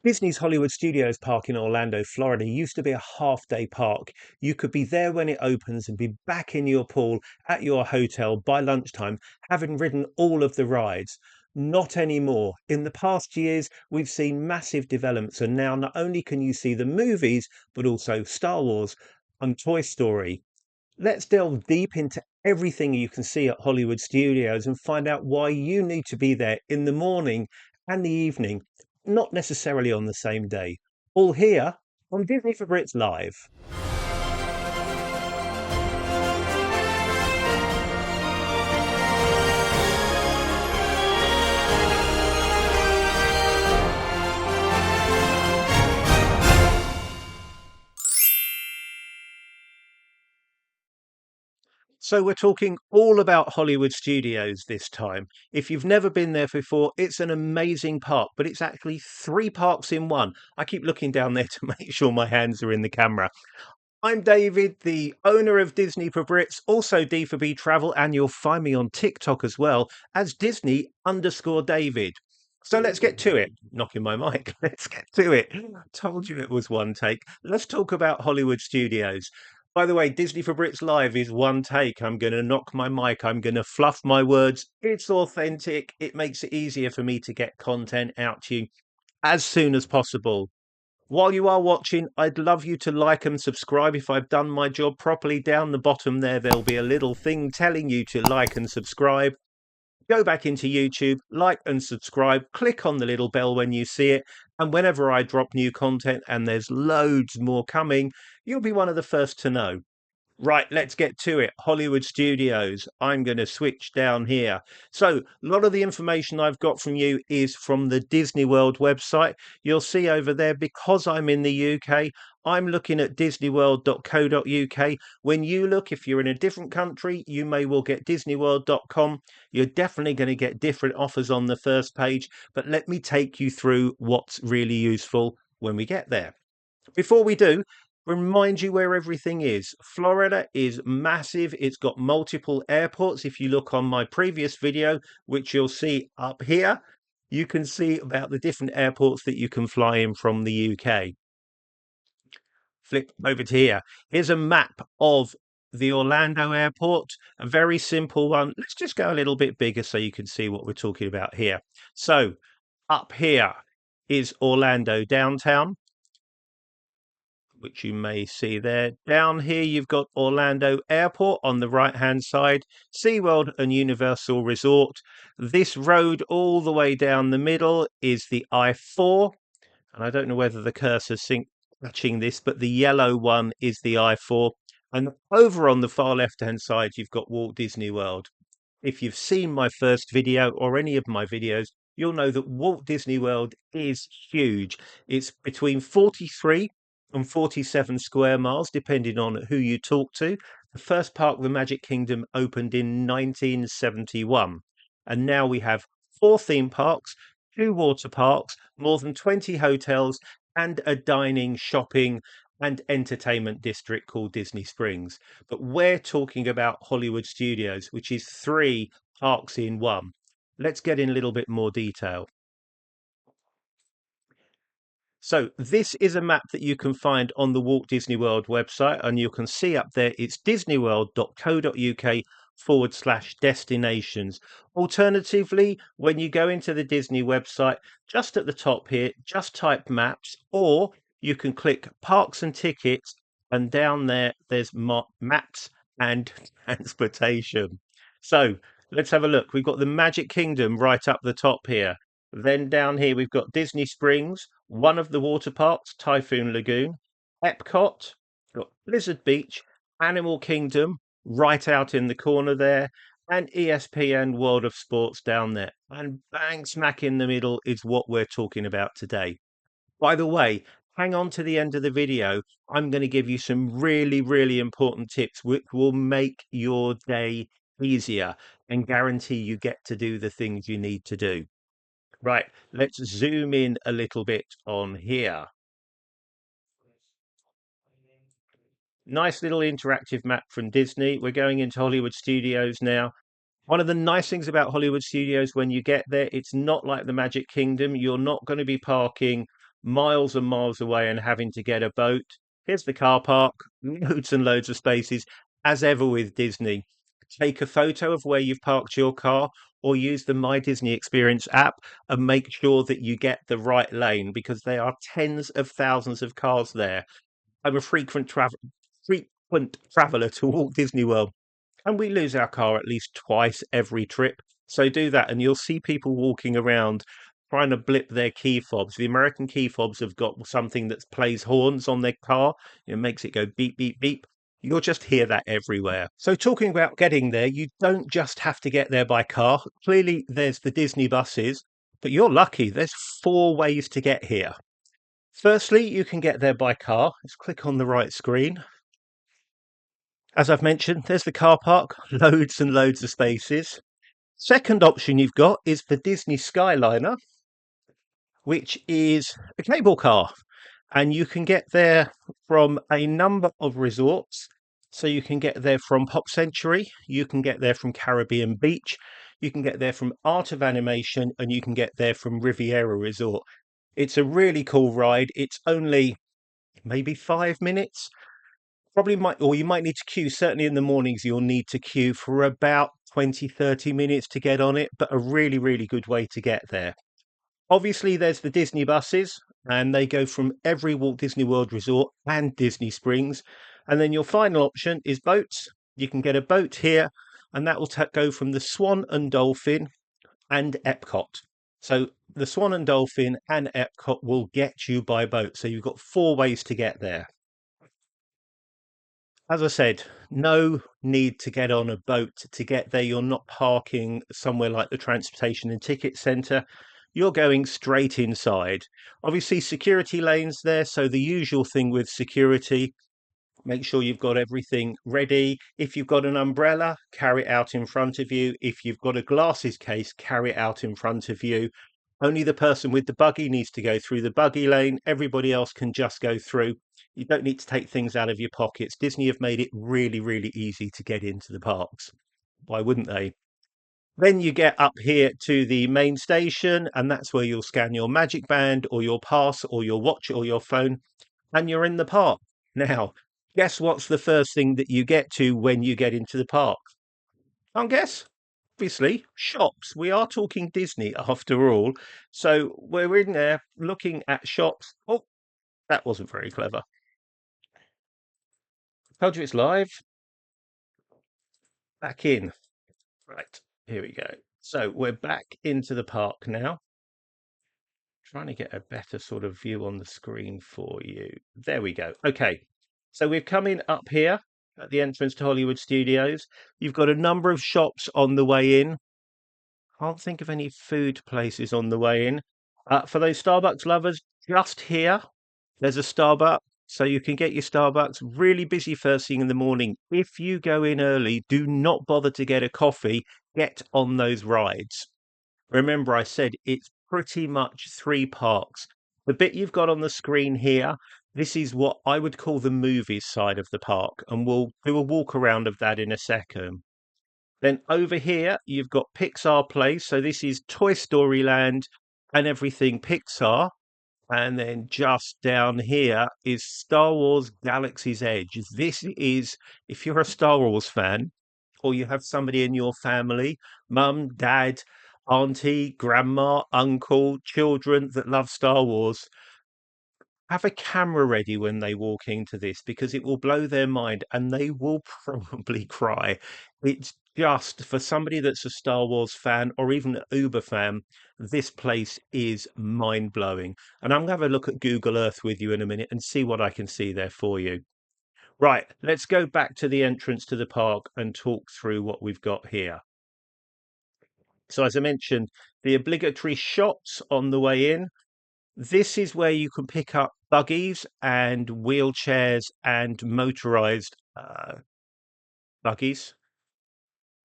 Disney's Hollywood Studios Park in Orlando, Florida used to be a half-day park. You could be there when it opens and be back in your pool at your hotel by lunchtime, having ridden all of the rides. Not anymore. In the past years, we've seen massive developments, and now not only can you see the movies, but also Star Wars and Toy Story. Let's delve deep into everything you can see at Hollywood Studios and find out why you need to be there in the morning and the evening, not necessarily on the same day. All here on Disney for Brits Live. So we're talking all about Hollywood Studios this time. If you've never been there before, it's an amazing park, but it's actually three parks in one. I keep looking down there to make sure my hands are in the camera. I'm David, the owner of Disney for Brits, also D4B Travel, and you'll find me on TikTok as well as Disney_David. So let's get to it. Knocking my mic. Let's get to it. Told you it was one take. Let's talk about Hollywood Studios. By the way, Disney for Brits Live is one take. I'm going to knock my mic. I'm going to fluff my words. It's authentic. It makes it easier for me to get content out to you as soon as possible. While you are watching, I'd love you to like and subscribe if I've done my job properly. Down the bottom there'll be a little thing telling you to like and subscribe. Go back into YouTube, like and subscribe, click on the little bell when you see it, and whenever I drop new content, and there's loads more coming, you'll be one of the first to know. Right, let's get to it. Hollywood Studios. I'm going to switch down here. So, a lot of the information I've got from you is from the Disney World website. You'll see over there, because I'm in the UK, I'm looking at disneyworld.co.uk. When you look, if you're in a different country, you may well get disneyworld.com. You're definitely going to get different offers on the first page, but let me take you through what's really useful when we get there. Before we do, remind you where everything is. Florida is massive. It's got multiple airports. If you look on my previous video, which you'll see up here, you can see about the different airports that you can fly in from the UK. Flip over to here. Here's a map of the Orlando airport, a very simple one. Let's just go a little bit bigger so you can see what we're talking about here. So up here is Orlando downtown, which you may see there. Down here, you've got Orlando Airport on the right-hand side, SeaWorld and Universal Resort. This road all the way down the middle is the I-4, and I don't know whether the cursor's touching this, but the yellow one is the I-4. And over on the far left-hand side, you've got Walt Disney World. If you've seen my first video or any of my videos, you'll know that Walt Disney World is huge. It's between 43 and 47 square miles, depending on who you talk to. The first park, the Magic Kingdom, opened in 1971. And now we have 4 theme parks, 2 water parks, more than 20 hotels, and a dining, shopping, and entertainment district called Disney Springs. But we're talking about Hollywood Studios, which is 3 parks in one. Let's get in a little bit more detail. So this is a map that you can find on the Walt Disney World website, and you can see up there it's disneyworld.co.uk/destinations. Alternatively, when you go into the Disney website, just at the top here, just type maps, or you can click parks and tickets, and down there's maps and transportation. So let's have a look. We've got the Magic Kingdom right up the top here. Then down here, we've got Disney Springs, one of the water parks, Typhoon Lagoon, Epcot, got Blizzard Beach, Animal Kingdom, right out in the corner there, and ESPN World of Sports down there. And bang smack in the middle is what we're talking about today. By the way, hang on to the end of the video. I'm going to give you some really, really important tips which will make your day easier and guarantee you get to do the things you need to do. Right, let's zoom in a little bit on here. Nice little interactive map from Disney. We're going into Hollywood Studios now. One of the nice things about Hollywood Studios, when you get there, it's not like the Magic Kingdom. You're not going to be parking miles and miles away and having to get a boat. Here's the car park, loads and loads of spaces. As ever with Disney, take a photo of where you've parked your car or use the My Disney Experience app and make sure that you get the right lane because there are tens of thousands of cars there. I'm a frequent traveler to Walt Disney World, and we lose our car at least twice every trip. So do that, and you'll see people walking around trying to blip their key fobs. The American key fobs have got something that plays horns on their car. It makes it go beep, beep, beep. You'll just hear that everywhere. So, talking about getting there, you don't just have to get there by car. Clearly, there's the Disney buses, but you're lucky. There's 4 ways to get here. Firstly, you can get there by car. Let's click on the right screen. As I've mentioned, there's the car park, loads and loads of spaces. Second option you've got is the Disney Skyliner, which is a cable car. And you can get there from a number of resorts. So you can get there from Pop Century, you can get there from Caribbean Beach, you can get there from Art of Animation, and you can get there from Riviera Resort. It's a really cool ride. It's only maybe 5 minutes. Probably might, or you might need to queue. Certainly in the mornings, you'll need to queue for about 20, 30 minutes to get on it, but a really, really good way to get there. Obviously, there's the Disney buses, and they go from every Walt Disney World resort and Disney Springs. And then your final option is boats. You can get a boat here, and that will go from the Swan and Dolphin and Epcot. So the Swan and Dolphin and Epcot will get you by boat. So you've got 4 ways to get there. As I said, no need to get on a boat to get there. You're not parking somewhere like the Transportation and Ticket Centre. You're going straight inside. Obviously, security lanes there. So the usual thing with security, make sure you've got everything ready. If you've got an umbrella, carry it out in front of you. If you've got a glasses case, carry it out in front of you. Only the person with the buggy needs to go through the buggy lane. Everybody else can just go through. You don't need to take things out of your pockets. Disney have made it really, really easy to get into the parks. Why wouldn't they? Then you get up here to the main station, and that's where you'll scan your magic band or your pass or your watch or your phone, and you're in the park. Now, guess what's the first thing that you get to when you get into the park? Can't guess? Obviously, shops. We are talking Disney after all. So we're in there looking at shops. Oh, that wasn't very clever. Told you it's live. Back in. Right, here we go. So we're back into the park now. Trying to get a better sort of view on the screen for you. There we go. Okay, so we've come in up here at the entrance to Hollywood Studios. You've got a number of shops on the way in. Can't think of any food places on the way in. For those Starbucks lovers, just here, there's a Starbucks. So you can get your Starbucks really busy first thing in the morning. If you go in early, do not bother to get a coffee. Get on those rides. Remember, I said it's pretty much 3 parks. The bit you've got on the screen here, this is what I would call the movies side of the park, and we'll do a walk around of that in a second. Then over here, you've got Pixar Place. So this is Toy Story Land and everything Pixar. And then just down here is Star Wars Galaxy's Edge. This is, if you're a Star Wars fan, or you have somebody in your family, mum, dad, auntie, grandma, uncle, children that love Star Wars, have a camera ready when they walk into this because it will blow their mind and they will probably cry. It's just for somebody that's a Star Wars fan or even an Uber fan, this place is mind blowing. And I'm going to have a look at Google Earth with you in a minute and see what I can see there for you. Right, let's go back to the entrance to the park and talk through what we've got here. So, as I mentioned, the obligatory shops on the way in. This is where you can pick up buggies and wheelchairs and motorized buggies.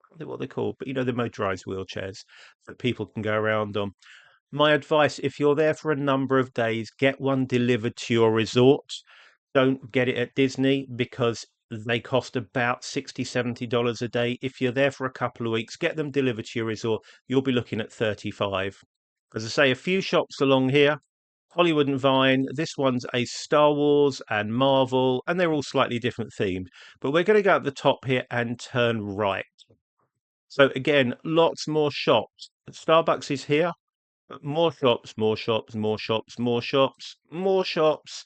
I don't know what they're called, but you know, the motorized wheelchairs that people can go around on. My advice, if you're there for a number of days, get one delivered to your resort. Don't get it at Disney because they cost about $60, $70 a day. If you're there for a couple of weeks, get them delivered to your resort. You'll be looking at 35. As I say, a few shops along here. Hollywood and Vine. This one's a Star Wars and Marvel, and they're all slightly different themed. But we're going to go up the top here and turn right. So again, lots more shops. Starbucks is here. But more shops, more shops, more shops, more shops, more shops.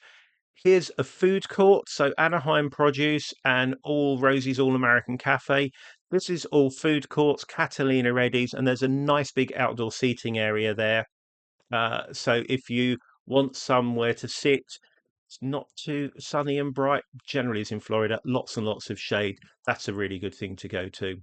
Here's a food court. So Anaheim Produce and all Rosie's All American Cafe. This is all food courts, Catalina Reddy's, and there's a nice big outdoor seating area there. So if you want somewhere to sit, it's not too sunny and bright. Generally, it's in Florida, lots and lots of shade. That's a really good thing to go to.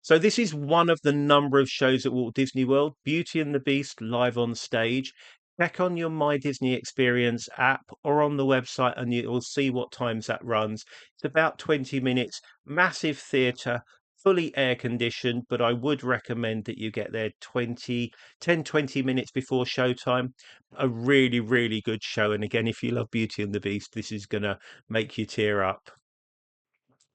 So this is one of the number of shows at Walt Disney World, Beauty and the Beast live on stage. Check on your My Disney Experience app or on the website and you'll see what times that runs. It's about 20 minutes, massive theatre, fully air conditioned, but I would recommend that you get there 20 minutes before showtime. A really, really good show. And again, if you love Beauty and the Beast, this is going to make you tear up.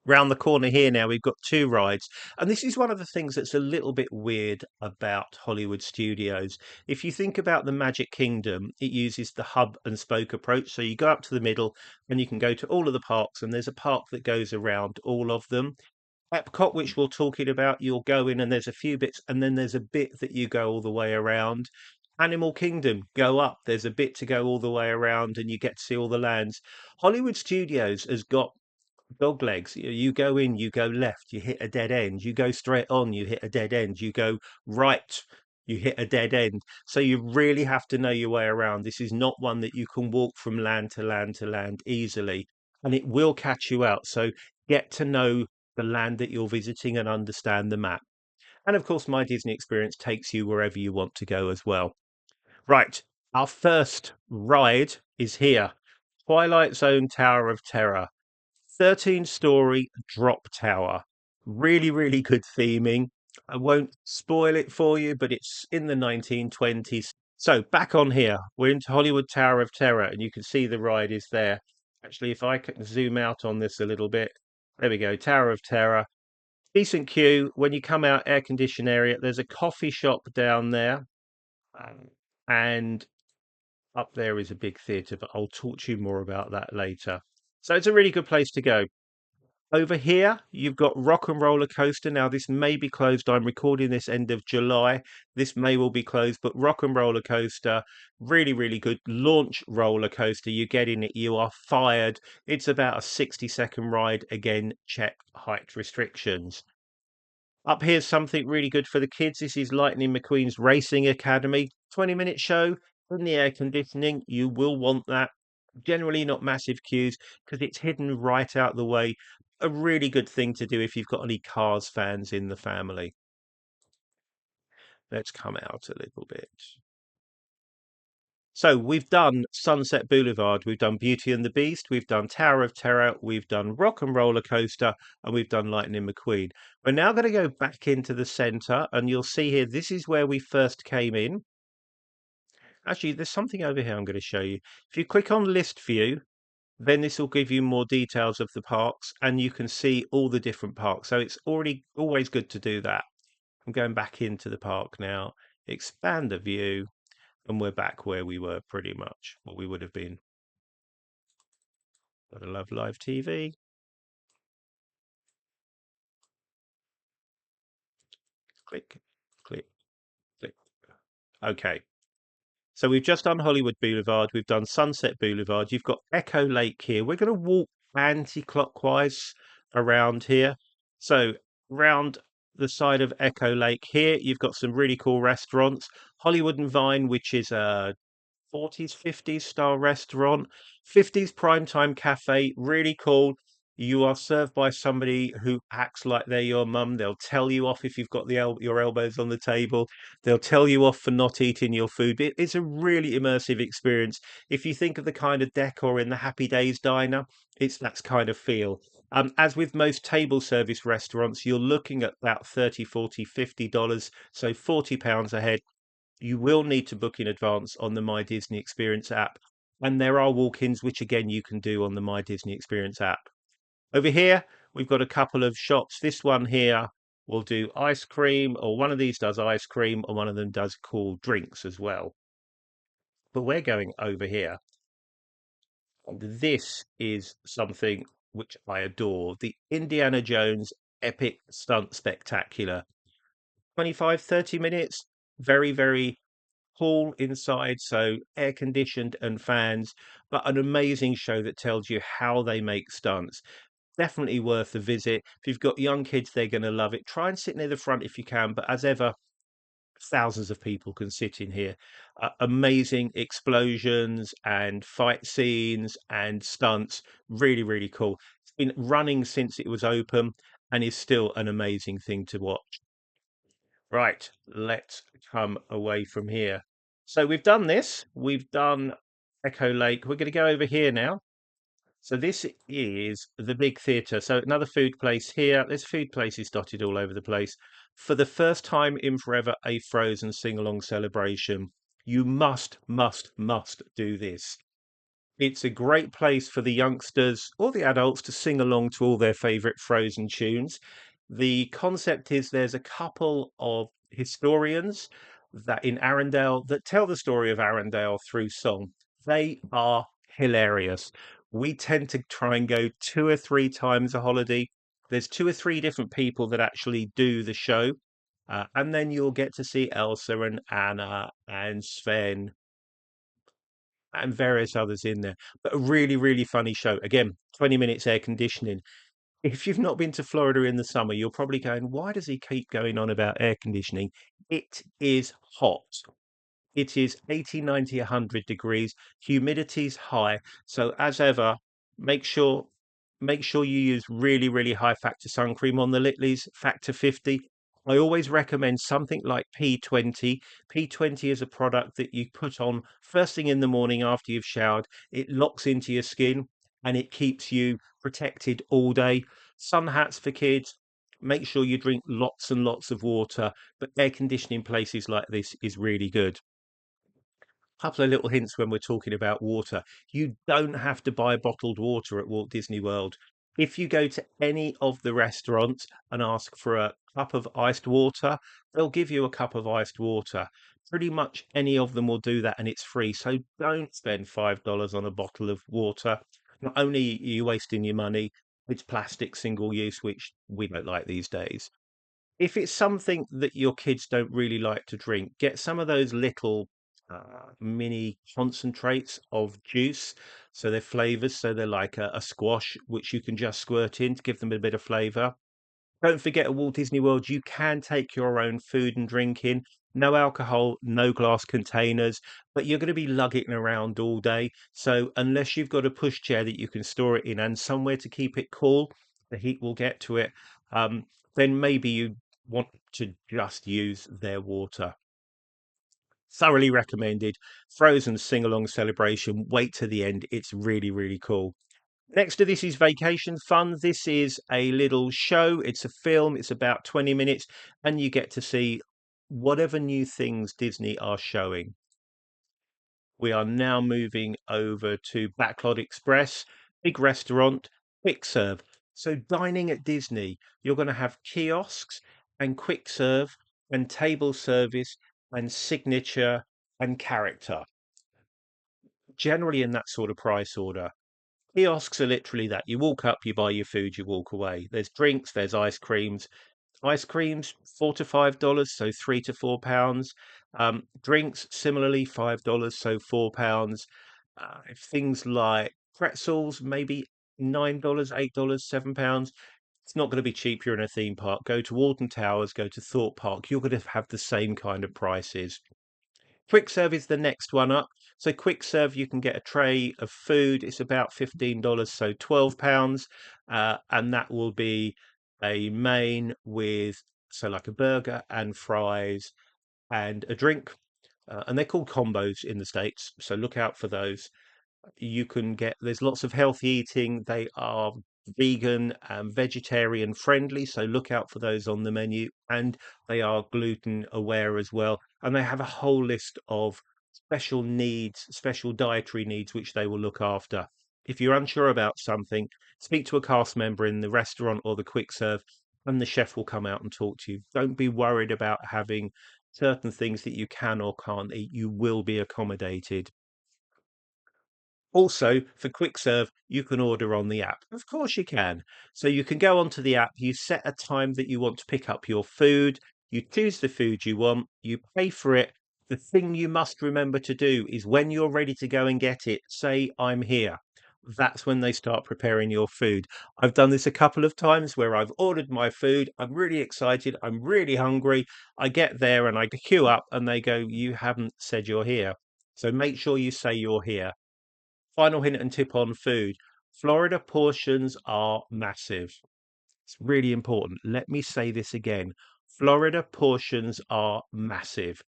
Round the corner here now, we've got two rides. And this is one of the things that's a little bit weird about Hollywood Studios. If you think about the Magic Kingdom, it uses the hub and spoke approach. So you go up to the middle and you can go to all of the parks, and there's a park that goes around all of them. Epcot, which we're talking about, you'll go in and there's a few bits, and then there's a bit that you go all the way around. Animal Kingdom, go up. There's a bit to go all the way around, and you get to see all the lands. Hollywood Studios has got dog legs. You go in, you go left, you hit a dead end. You go straight on, you hit a dead end. You go right, you hit a dead end. So you really have to know your way around. This is not one that you can walk from land to land to land easily, and it will catch you out. So get to know the land that you're visiting and understand the map. And of course, My Disney Experience takes you wherever you want to go as well. Right, our first ride is here. Twilight Zone Tower of Terror. 13-story drop tower. Really, really good theming. I won't spoil it for you, but it's in the 1920s. So back on here, we're into Hollywood Tower of Terror, and you can see the ride is there. Actually, if I can zoom out on this a little bit, there we go, Tower of Terror. Decent queue. When you come out, air conditioned area, there's a coffee shop down there. And up there is a big theatre, but I'll talk to you more about that later. So it's a really good place to go. Over here, you've got Rock and Roller Coaster. Now, this may be closed. I'm recording this end of July. This may well be closed, but Rock and Roller Coaster, really, really good launch roller coaster. You get in it, you are fired. It's about a 60-second ride. Again, check height restrictions. Up here's something really good for the kids. This is Lightning McQueen's Racing Academy. 20-minute show in the air conditioning. You will want that. Generally not massive queues because it's hidden right out the way. A really good thing to do if you've got any Cars fans in the family. Let's come out a little bit. So we've done Sunset Boulevard, we've done Beauty and the Beast, we've done Tower of Terror, we've done Rock and Roller Coaster, and we've done Lightning McQueen. We're now going to go back into the center, and you'll see here, this is where we first came in. Actually, there's something over here I'm going to show you. If you click on List View, then this will give you more details of the parks, and you can see all the different parks. So it's always good to do that. I'm going back into the park now, expand the view, and we're back where we were pretty much, what we would have been. Gotta love live TV. Click, click, click. Okay. So we've just done Hollywood Boulevard. We've done Sunset Boulevard. You've got Echo Lake here. We're going to walk anti-clockwise around here. So round the side of Echo Lake here, you've got some really cool restaurants. Hollywood and Vine, which is a 40s, 50s style restaurant, 50s primetime cafe, really cool. You are served by somebody who acts like they're your mum. They'll tell you off if you've got your elbows on the table. They'll tell you off for not eating your food. It's a really immersive experience. If you think of the kind of decor in the Happy Days diner, it's that kind of feel. As with most table service restaurants, you're looking at about $30, $40, $50, so £40 a head. You will need to book in advance on the My Disney Experience app. And there are walk-ins, which again, you can do on the My Disney Experience app. Over here, we've got a couple of shops. This one here will do ice cream, or one of these does ice cream, or one of them does cool drinks as well. But we're going over here. This is something which I adore. The Indiana Jones Epic Stunt Spectacular. 25, 30 minutes. Very, very cool inside, so air conditioned and fans, but an amazing show that tells you how they make stunts. Definitely worth a visit. If you've got young kids, they're going to love it. Try and sit near the front if you can, but as ever, thousands of people can sit in here. Amazing explosions and fight scenes and stunts. Really, really cool. It's been running since it was open and is still an amazing thing to watch. Right, let's come away from here. So we've done this. We've done Echo Lake. We're going to go over here now. So this is the big theatre. So another food place here. There's food places dotted all over the place. For the first time in forever, a Frozen sing-along celebration. You must do this. It's a great place for the youngsters or the adults to sing along to all their favourite Frozen tunes. The concept is there's a couple of historians that in Arendelle that tell the story of Arendelle through song. They are hilarious. We tend to try and go 2 or 3 times a holiday. There's 2 or 3 different people that actually do the show. And then you'll get to see Elsa and Anna and Sven and various others in there. But a really, really funny show. Again, 20 minutes air conditioning. If you've not been to Florida in the summer, you're probably going, why does he keep going on about air conditioning? It is hot. It is 80, 90, 100 degrees. Humidity's high. So as ever, make sure make sure you use really, really high factor sun cream on the Littleys, factor 50. I always recommend something like P20. P20 is a product that you put on first thing in the morning after you've showered. It locks into your skin and it keeps you protected all day. Sun hats for kids. Make sure you drink lots and lots of water, but air conditioning places like this is really good. Couple of little hints when we're talking about water. You don't have to buy bottled water at Walt Disney World. If you go to any of the restaurants and ask for a cup of iced water, they'll give you a cup of iced water. Pretty much any of them will do that and it's free. So don't spend $5 on a bottle of water. Not only are you wasting your money, it's plastic single use, which we don't like these days. If it's something that your kids don't really like to drink, get some of those little mini concentrates of juice. So they're flavors. So they're like a squash, which you can just squirt in to give them a bit of flavor. Don't forget at Walt Disney World, you can take your own food and drink in. No alcohol, no glass containers, but you're going to be lugging around all day. So unless you've got a pushchair that you can store it in and somewhere to keep it cool, the heat will get to it. Um, then maybe you want to just use their water. Thoroughly recommended. Frozen sing along celebration. Wait to the end. It's really, really cool. Next to this is Vacation Fun. This is a little show. It's a film. It's about 20 minutes, and you get to see whatever new things Disney are showing. We are now moving over to Backlot Express, big restaurant, quick serve. So, dining at Disney, you're going to have kiosks and quick serve and table service and signature and character, generally in that sort of price order. Kiosks are literally that. You walk up, you buy your food, you walk away. There's drinks, there's ice creams. Ice creams, $4 to $5, so £3 to £4. Drinks, similarly, $5, so £4. Things like pretzels, maybe $9, $8, £7. It's not going to be cheap. You're in a theme park. Go to Alton Towers, go to Thorpe Park. You're going to have the same kind of prices. Quick serve is the next one up. So quick serve, you can get a tray of food. It's about $15, so £12, and that will be a main with so like a burger and fries and a drink. And they're called combos in the States, so look out for those. You can get there's lots of healthy eating. They are vegan and vegetarian friendly, so look out for those on the menu. And they are gluten aware as well. And they have a whole list of special needs, special dietary needs, which they will look after. If you're unsure about something, speak to a cast member in the restaurant or the quick serve, and the chef will come out and talk to you. Don't be worried about having certain things that you can or can't eat. You will be accommodated. Also, for quick serve, you can order on the app. Of course you can. So you can go onto the app, you set a time that you want to pick up your food, you choose the food you want, you pay for it. The thing you must remember to do is when you're ready to go and get it, say, I'm here. That's when they start preparing your food. I've done this a couple of times where I've ordered my food. I'm really excited. I'm really hungry. I get there and I queue up and they go, you haven't said you're here. So make sure you say you're here. Final hint and tip on food. Florida portions are massive. It's really important. Let me say this again. Florida portions are massive.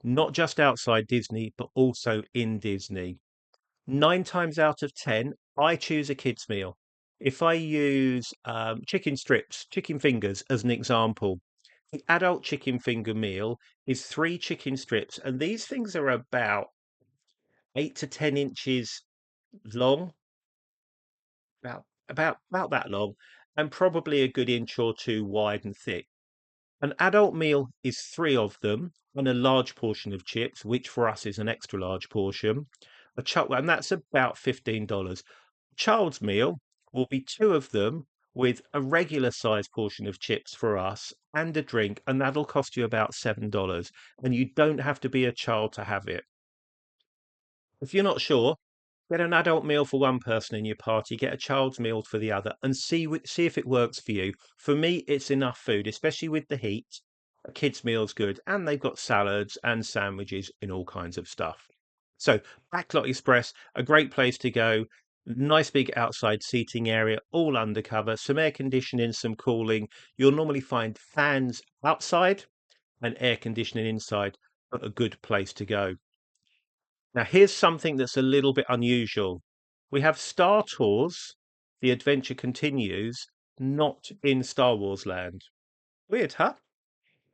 Not just outside Disney, but also in Disney. 9 times out of 10, I choose a kids' meal. If I use chicken strips, chicken fingers as an example, the adult chicken finger meal is 3 chicken strips, and these things are about 8 to 10 inches long, about that long, and probably a good inch or two wide and thick. An adult meal is 3 of them and a large portion of chips, which for us is an extra large portion. And that's about $15. Child's meal will be 2 of them with a regular size portion of chips for us and a drink, and that'll cost you about $7. And you don't have to be a child to have it. If you're not sure, get an adult meal for one person in your party, get a child's meal for the other, and see if it works for you. For me, it's enough food, especially with the heat. A kid's meal's good, and they've got salads and sandwiches and all kinds of stuff. So, Backlot Express, a great place to go. Nice big outside seating area, all undercover, some air conditioning, some cooling. You'll normally find fans outside and air conditioning inside, but a good place to go. Now, here's something that's a little bit unusual. We have Star Tours, The Adventure Continues, not in Star Wars Land. Weird, huh?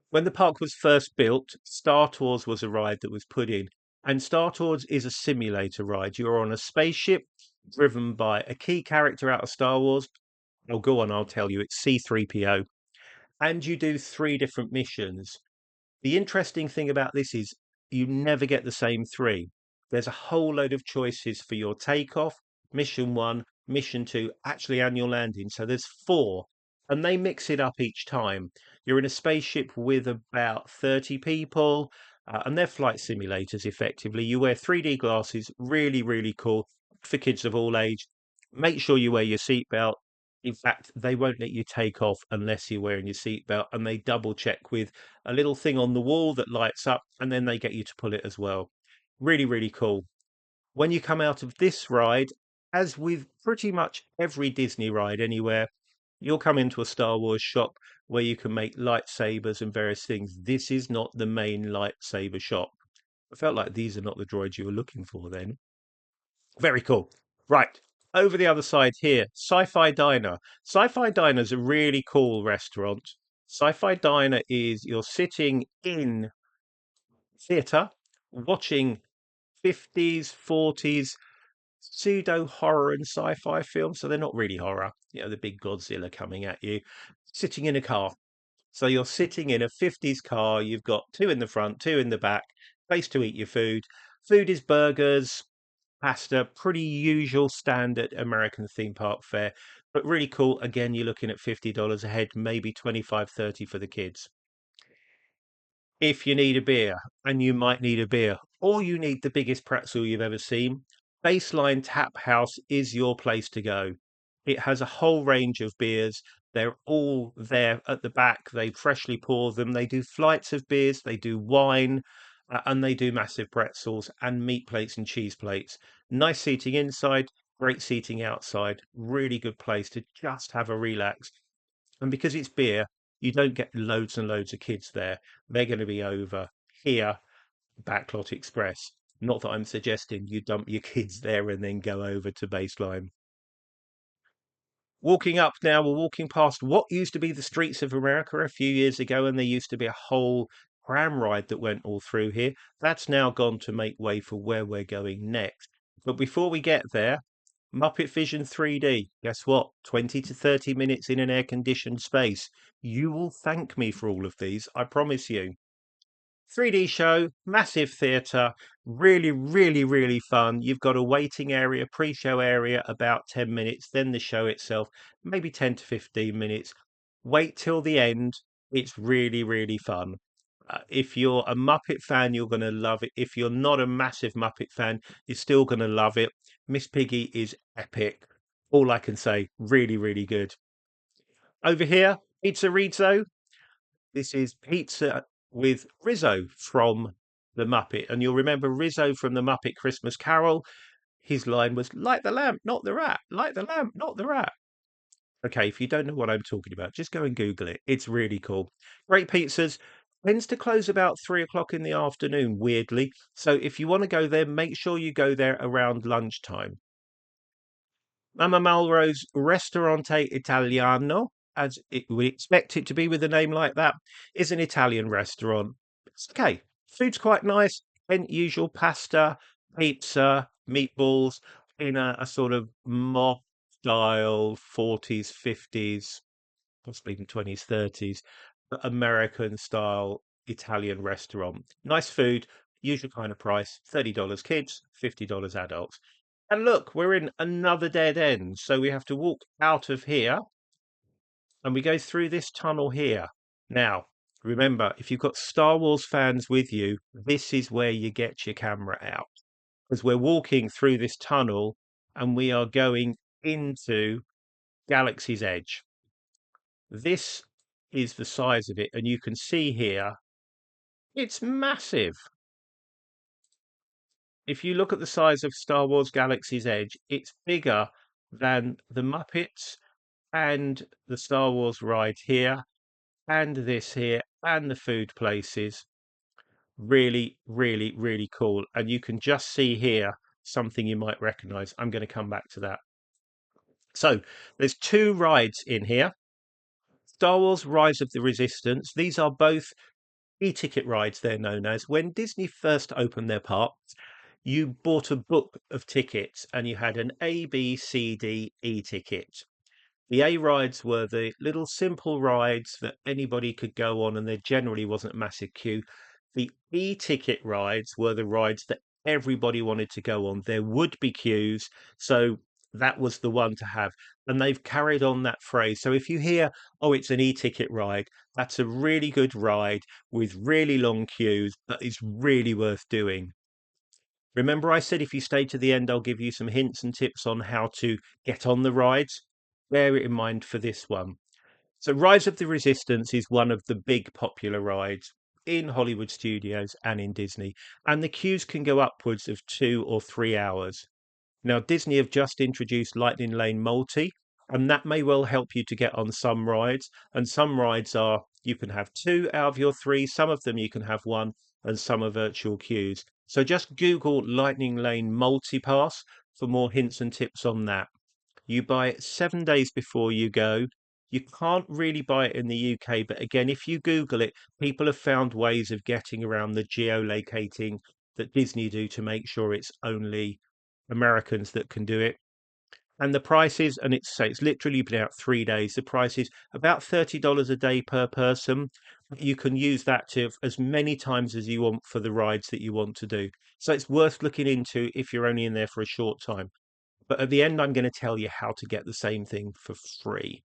When the park was first built, Star Tours was a ride that was put in. And Star Tours is a simulator ride. You're on a spaceship driven by a key character out of Star Wars. Oh, go on, I'll tell you. It's C3PO. And you do 3 different missions. The interesting thing about this is you never get the same 3. There's a whole load of choices for your takeoff, mission 1, mission 2, actually and your landing. So there's 4, and they mix it up each time. You're in a spaceship with about 30 people, and they're flight simulators effectively. You wear 3D glasses, really, really cool for kids of all age. Make sure you wear your seatbelt. In fact, they won't let you take off unless you're wearing your seatbelt, and they double check with a little thing on the wall that lights up, and then they get you to pull it as well. Really, really cool. When you come out of this ride, as with pretty much every Disney ride anywhere, you'll come into a Star Wars shop where you can make lightsabers and various things. This is not the main lightsaber shop. I felt like these are not the droids you were looking for then. Very cool. Right. Over the other side here, Sci-Fi Diner. Sci-Fi Diner is a really cool restaurant. Sci-Fi Diner is you're sitting in theatre watching 50s, 40s pseudo horror and sci-fi films. So they're not really horror. You know, the big Godzilla coming at you, sitting in a car. So you're sitting in a 50s car. You've got 2 in the front, 2 in the back, place to eat your food. Food is burgers, pasta, pretty usual standard American theme park fare, but really cool. Again, you're looking at $50 a head, maybe 25, 30 for the kids. If you need a beer, and you might need a beer, or you need the biggest pretzel you've ever seen, Baseline Tap House is your place to go. It has a whole range of beers. They're all there at the back. They freshly pour them. They do flights of beers. They do wine, and they do massive pretzels and meat plates and cheese plates. Nice seating inside, great seating outside. Really good place to just have a relax. And because it's beer, you don't get loads and loads of kids there. They're going to be over here, Backlot Express. Not that I'm suggesting you dump your kids there and then go over to Baseline. Walking up now, we're walking past what used to be the streets of America a few years ago, and there used to be a whole tram ride that went all through here. That's now gone to make way for where we're going next. But before we get there, Muppet Vision 3D. Guess what? 20 to 30 minutes in an air conditioned space. You will thank me for all of these, I promise you. 3D show, massive theatre, Really, really, really fun. You've got a waiting area, pre-show area, about 10 minutes, then the show itself, maybe 10 to 15 minutes. Wait till the end. It's really, really fun. If you're a Muppet fan, you're going to love it. If you're not a massive Muppet fan, you're still going to love it. Miss Piggy is epic. All I can say, really, really good. Over here, Pizzerizzo. This is pizza with Rizzo from the Muppet. And you'll remember Rizzo from the Muppet Christmas Carol. His line was, light the lamp, not the rat. Light the lamp, not the rat. Okay, if you don't know what I'm talking about, just go and Google it. It's really cool. Great pizzas. Tends to close about 3 o'clock in the afternoon, weirdly. So if you want to go there, make sure you go there around lunchtime. Mama Malro's Ristorante Italiano, as we expect it to be with a name like that, is an Italian restaurant. It's okay. Food's quite nice. And usual pasta, pizza, meatballs in a sort of mob style 40s, 50s, possibly even 20s, 30s, but American style Italian restaurant. Nice food, usual kind of price, $30 kids, $50 adults. And look, we're in another dead end. So we have to walk out of here and we go through this tunnel here. Now, remember, if you've got Star Wars fans with you, this is where you get your camera out. Because we're walking through this tunnel and we are going into Galaxy's Edge. This is the size of it. And you can see here, it's massive. If you look at the size of Star Wars Galaxy's Edge, it's bigger than the Muppets and the Star Wars ride here, and this here, and the food places. Really, really, really cool. And you can just see here something you might recognize. I'm going to come back to that. So there's two rides in here. Star Wars Rise of the Resistance. These are both e-ticket rides, they're known as. When Disney first opened their parks, you bought a book of tickets and you had an A, B, C, D, E ticket. The A rides were the little simple rides that anybody could go on, and there generally wasn't a massive queue. The E ticket rides were the rides that everybody wanted to go on. There would be queues, so that was the one to have. And they've carried on that phrase. So if you hear, oh, it's an E ticket ride, that's a really good ride with really long queues that is really worth doing. Remember, I said if you stay to the end, I'll give you some hints and tips on how to get on the rides. Bear it in mind for this one. So, Rise of the Resistance is one of the big popular rides in Hollywood studios and in Disney, and the queues can go upwards of 2 or 3 hours. Now, Disney have just introduced Lightning Lane Multi, and that may well help you to get on some rides. And some rides are you can have two out of your three, some of them you can have one, and some are virtual queues. So just Google Lightning Lane Multi Pass for more hints and tips on that. You buy it 7 days before you go. You can't really buy it in the UK, but again, if you Google it, people have found ways of getting around the geolocating that Disney do to make sure it's only Americans that can do it. And the prices, and it's literally been out 3 days. The price is about $30 a day per person. You can use that to as many times as you want for the rides that you want to do. So it's worth looking into if you're only in there for a short time. But at the end, I'm going to tell you how to get the same thing for free.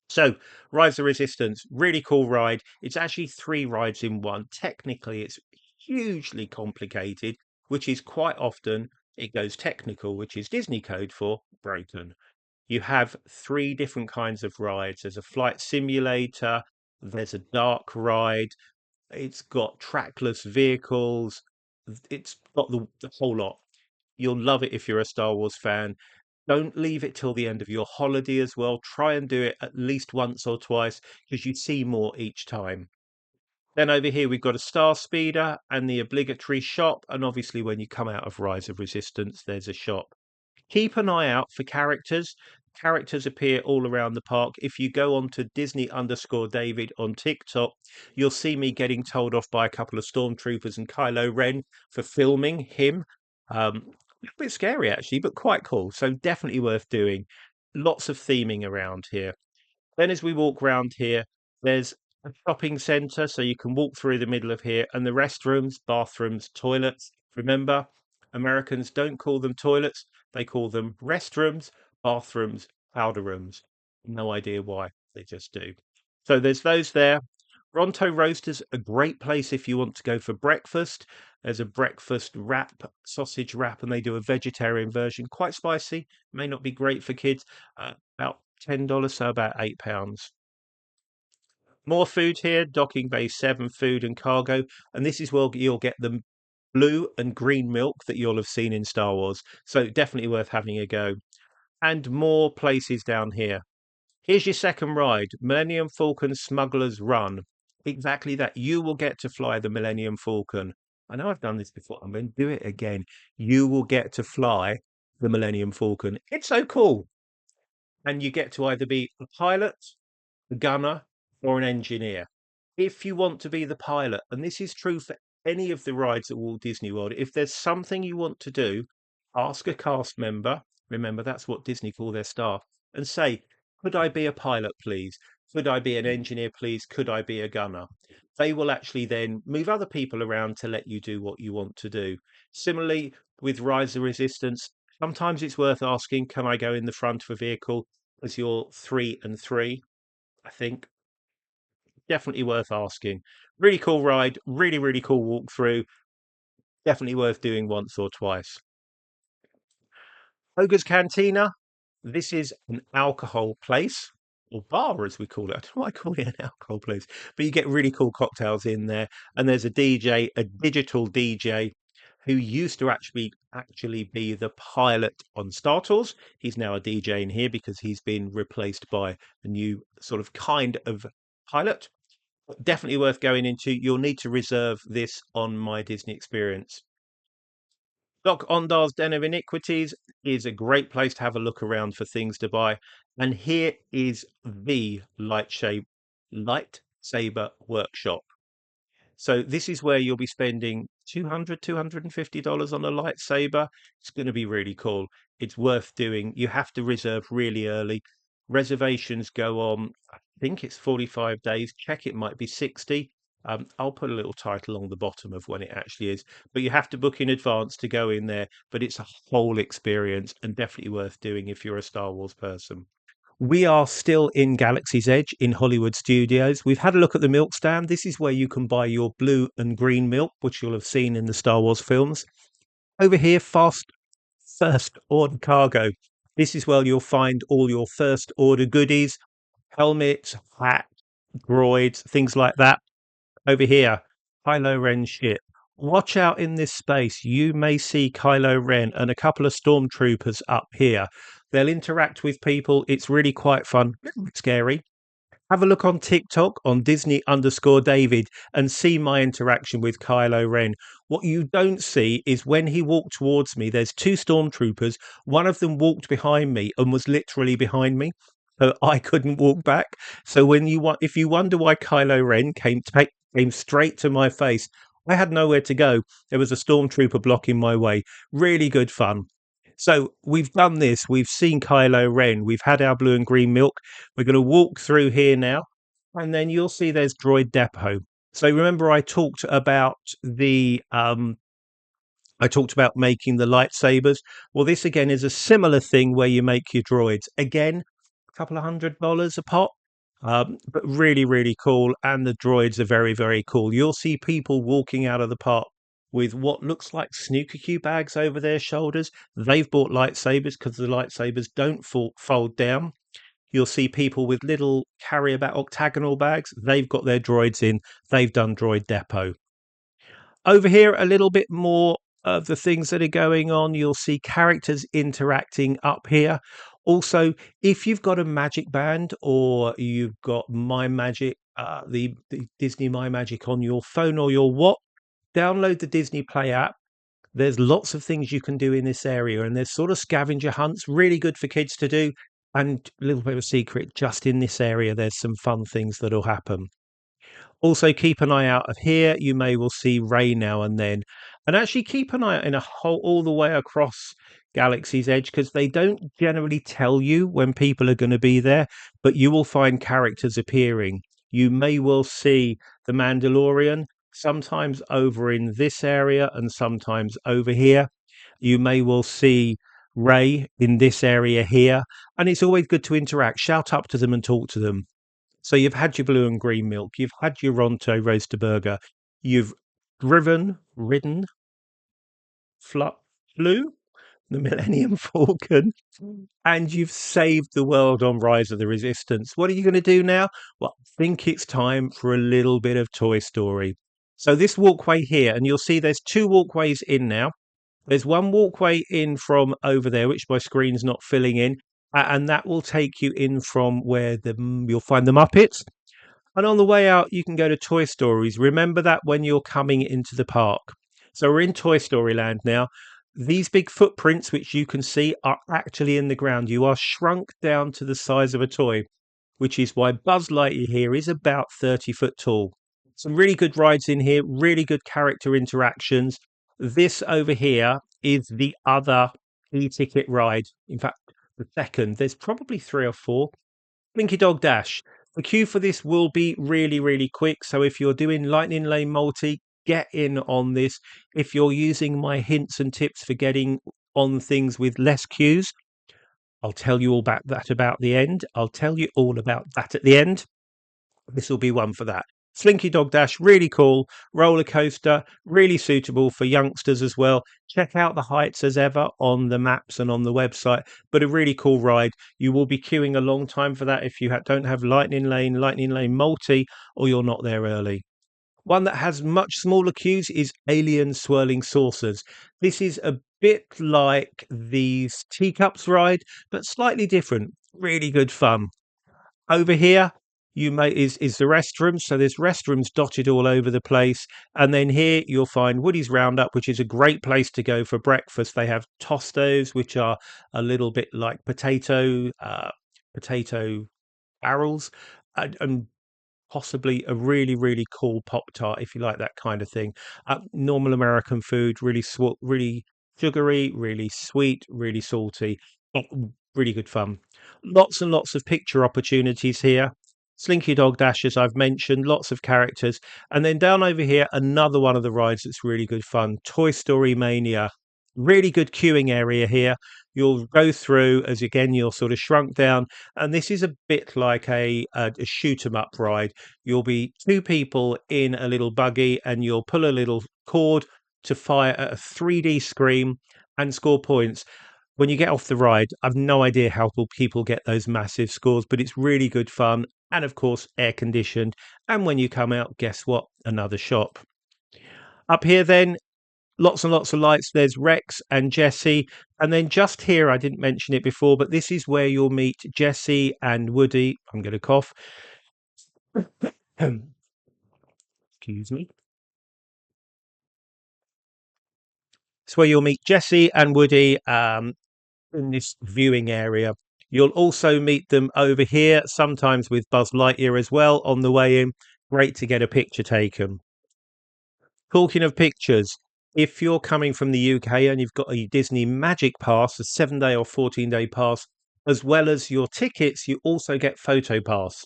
So, Rise of Resistance, really cool ride. It's actually three rides in one. Technically, it's hugely complicated, which is quite often it goes technical, which is Disney code for broken. You have three different kinds of rides. There's a flight simulator, there's a dark ride, it's got trackless vehicles, it's got the whole lot. You'll love it if you're a Star Wars fan. Don't leave it till the end of your holiday as well. Try and do it at least once or twice because you see more each time. Then over here we've got a Star Speeder and the obligatory shop. And obviously when you come out of Rise of Resistance, there's a shop. Keep an eye out for characters. Characters appear all around the park. If you go on to Disney_David on TikTok, you'll see me getting told off by a couple of stormtroopers and Kylo Ren for filming him. A bit scary actually, but quite cool. So definitely worth doing. Lots of theming around here. Then as we walk around here, there's a shopping centre, so you can walk through the middle of here, and the restrooms, bathrooms, toilets Remember, Americans don't call them toilets, they call them restrooms, bathrooms, powder rooms. No idea why, they just do. So there's those there. Ronto Roasters, a great place if you want to go for breakfast. There's a breakfast wrap, sausage wrap, and they do a vegetarian version, quite spicy, may not be great for kids. About $10, so about £8. More food here, docking bay 7 food and cargo, and this is where you'll get the blue and green milk that you'll have seen in Star Wars. So definitely worth having a go. And more places down here. Here's your second ride, Millennium Falcon Smuggler's Run. Exactly that. You will get to fly the Millennium Falcon. I know I've done this before. I'm going to do it again. You will get to fly the Millennium Falcon. It's so cool. And you get to either be a pilot, a gunner, or an engineer. If you want to be the pilot, and this is true for any of the rides at Walt Disney World, if there's something you want to do, ask a cast member. Remember, that's what Disney call their staff, and say, could I be a pilot, please? Could I be an engineer, please? Could I be a gunner? They will actually then move other people around to let you do what you want to do. Similarly, with Rise of Resistance, sometimes it's worth asking, can I go in the front of a vehicle as you're 3 and 3? I think definitely worth asking. Really cool ride, really, really cool walkthrough. Definitely worth doing once or twice. Ogre's Cantina. This is an alcohol place, or bar as we call it. I don't know why I call it an alcohol place, but you get really cool cocktails in there. And there's a DJ, a digital DJ, who used to actually be the pilot on Star Tours. He's now a DJ in here because he's been replaced by a new sort of kind of pilot. Definitely worth going into. You'll need to reserve this on My Disney Experience. Doc Ondar's Den of Iniquities is a great place to have a look around for things to buy. And here is the lightsaber workshop. So this is where you'll be spending $250 on a lightsaber. It's going to be really cool. It's worth doing. You have to reserve really early. Reservations go on, I think it's 45 days. Check, it might be 60. I'll put a little title on the bottom of when it actually is, but you have to book in advance to go in there. But it's a whole experience and definitely worth doing if you're a Star Wars person. We are still in Galaxy's Edge in Hollywood Studios. We've had a look at the milk stand. This is where you can buy your blue and green milk, which you'll have seen in the Star Wars films. Over here, first order cargo. This is where you'll find all your first order goodies, helmets, hat, droids, things like that. Over here, Kylo Ren's ship. Watch out in this space. You may see Kylo Ren and a couple of stormtroopers up here. They'll interact with people. It's really quite fun. A little bit scary. Have a look on TikTok on Disney_David and see my interaction with Kylo Ren. What you don't see is when he walked towards me, there's 2 stormtroopers. One of them walked behind me and was literally behind me. So I couldn't walk back. So if you wonder why Kylo Ren came straight to my face, I had nowhere to go. There was a stormtrooper blocking my way. Really good fun. So we've done this. We've seen Kylo Ren. We've had our blue and green milk. We're going to walk through here now, and then you'll see there's Droid Depot. So remember, I talked about making the lightsabers. Well, this again is a similar thing where you make your droids. Again, a couple of $100 a pop. But really, really cool. And the droids are very, very cool. You'll see people walking out of the park with what looks like snooker cue bags over their shoulders. They've bought lightsabers because the lightsabers don't fold down. You'll see people with little octagonal bags. They've got their droids in. They've done Droid Depot. Over here, a little bit more of the things that are going on. You'll see characters interacting up here. Also, if you've got a magic band or you've got My Magic, the Disney My Magic on your phone or your watch, download the Disney Play app. There's lots of things you can do in this area, and there's sort of scavenger hunts, really good for kids to do. And a little bit of a secret, just in this area, there's some fun things that'll happen. Also, keep an eye out of here. You will see Ray now and then. And actually keep an eye out in all the way across Galaxy's Edge, because they don't generally tell you when people are going to be there, but you will find characters appearing. You may well see the Mandalorian, sometimes over in this area and sometimes over here. You may well see Ray in this area here, and it's always good to interact. Shout up to them and talk to them. So you've had your blue and green milk, you've had your Ronto roaster burger, you've ridden, flew the Millennium Falcon, and you've saved the world on Rise of the Resistance. What are you going to do now? Well, I think it's time for a little bit of Toy Story. So this walkway here, and you'll see there's two walkways in now. There's one walkway in from over there, which my screen's not filling in, and that will take you in from where you'll find the Muppets. And on the way out, you can go to Toy Stories. Remember that when you're coming into the park. So we're in Toy Story Land now. These big footprints, which you can see, are actually in the ground. You are shrunk down to the size of a toy, which is why Buzz Lightyear here is about 30 foot tall. Some really good rides in here, really good character interactions. This over here is the other e-ticket ride. In fact, the second. There's probably three or four. Blinky Dog Dash. The queue for this will be really, really quick. So if you're doing Lightning Lane Multi, get in on this. If you're using my hints and tips for getting on things with less queues, I'll tell you all about that about the end. I'll tell you all about that at the end. This will be one for that. Slinky Dog Dash, really cool. Roller coaster, really suitable for youngsters as well. Check out the heights as ever on the maps and on the website, but a really cool ride. You will be queuing a long time for that if you don't have Lightning Lane Multi, or you're not there early. One that has much smaller queues is Alien Swirling Saucers. This is a bit like the Teacups ride, but slightly different. Really good fun. Over here, is the restrooms. So there's restrooms dotted all over the place. And then here you'll find Woody's Roundup, which is a great place to go for breakfast. They have tostos, which are a little bit like potato barrels, and possibly a really, really cool Pop Tart if you like that kind of thing. Normal American food, really sugary, really sweet, really salty, but really good fun. Lots and lots of picture opportunities here. Slinky Dog Dash, as I've mentioned, lots of characters. And then down over here, another one of the rides that's really good fun, Toy Story Mania. Really good queuing area here. You'll go through as again you're sort of shrunk down, and this is a bit like a shoot 'em up ride. You'll be two people in a little buggy, and you'll pull a little cord to fire at a 3D screen and score points. When you get off the ride, I've no idea how people get those massive scores, but it's really good fun, and of course air conditioned. And when you come out, guess what? Another shop. Up here then, lots and lots of lights. There's Rex and Jessie. And then just here, I didn't mention it before, but this is where you'll meet Jessie and Woody. I'm going to cough. Excuse me. It's where you'll meet Jessie and Woody in this viewing area. You'll also meet them over here, sometimes with Buzz Lightyear as well on the way in. Great to get a picture taken. Talking of pictures, if you're coming from the UK and you've got a Disney Magic Pass, a 7-day or 14-day pass, as well as your tickets, you also get Photo Pass.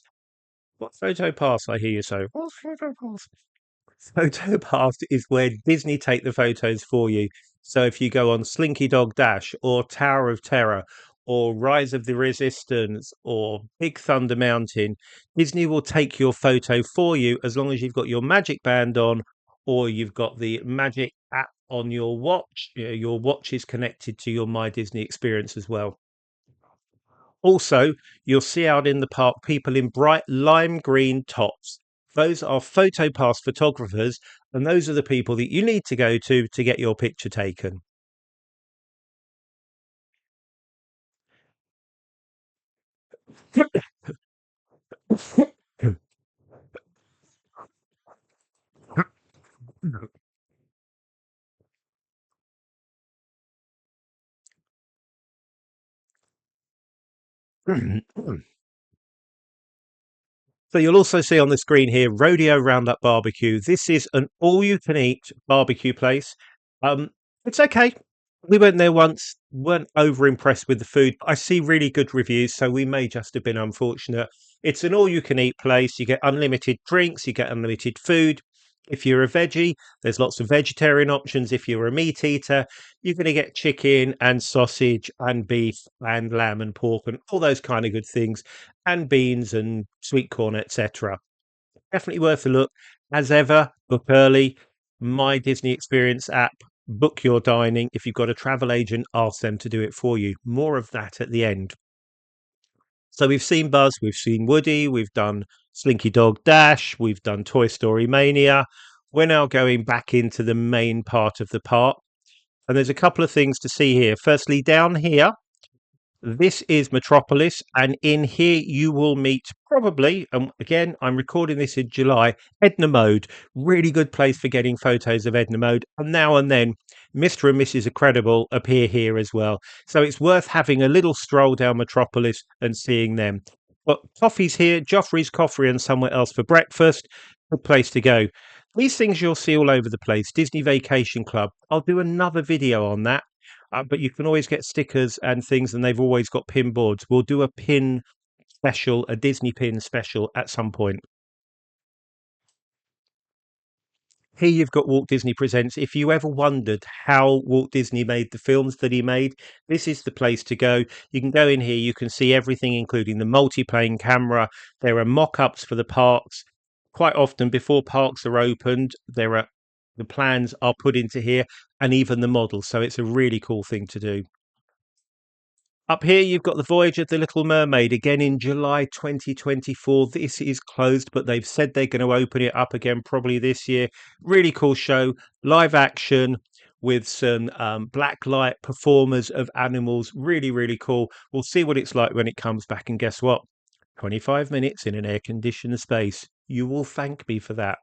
What Photo Pass? I hear you say. What's Photo Pass? Photo Pass is where Disney take the photos for you. So if you go on Slinky Dog Dash or Tower of Terror or Rise of the Resistance or Big Thunder Mountain, Disney will take your photo for you as long as you've got your Magic Band on or you've got the Magic app on your watch. Your watch is connected to your My Disney experience as well. Also, you'll see out in the park people in bright lime green tops. Those are PhotoPass photographers, and those are the people that you need to go to get your picture taken. So you'll also see on the screen here, Rodeo Roundup Barbecue. This is an all-you-can-eat barbecue place. It's okay. We went there once, weren't over impressed with the food. I see really good reviews, so we may just have been unfortunate. It's an all-you-can-eat place. You get unlimited drinks, you get unlimited food. If you're a veggie, there's lots of vegetarian options. If you're a meat eater, you're going to get chicken and sausage and beef and lamb and pork and all those kind of good things, and beans and sweet corn, etc. Definitely worth a look. As ever, book early. My Disney Experience app, book your dining. If you've got a travel agent, ask them to do it for you. More of that at the end. So we've seen Buzz, we've seen Woody, we've done Slinky Dog Dash, we've done Toy Story Mania. We're now going back into the main part of the park. And there's a couple of things to see here. Firstly, down here, this is Metropolis, and in here you will meet probably, again, I'm recording this in July, Edna Mode. Really good place for getting photos of Edna Mode. And now and then, Mr. and Mrs. Incredible appear here as well. So it's worth having a little stroll down Metropolis and seeing them. But coffee's here, Joffrey's Coffee and somewhere else for breakfast. Good place to go. These things you'll see all over the place. Disney Vacation Club. I'll do another video on that. But you can always get stickers and things, and they've always got pin boards. We'll do a pin special, a Disney pin special at some point. Here you've got Walt Disney Presents. If you ever wondered how Walt Disney made the films that he made, this is the place to go. You can go in here, you can see everything, including the multi-plane camera. There are mock-ups for the parks. Quite often, before parks are opened, the plans are put into here, and even the models. So it's a really cool thing to do. Up here, you've got the Voyage of the Little Mermaid, again in July 2024. This is closed, but they've said they're going to open it up again probably this year. Really cool show, live action with some black light performers of animals. Really, really cool. We'll see what it's like when it comes back. And guess what? 25 minutes in an air-conditioned space. You will thank me for that.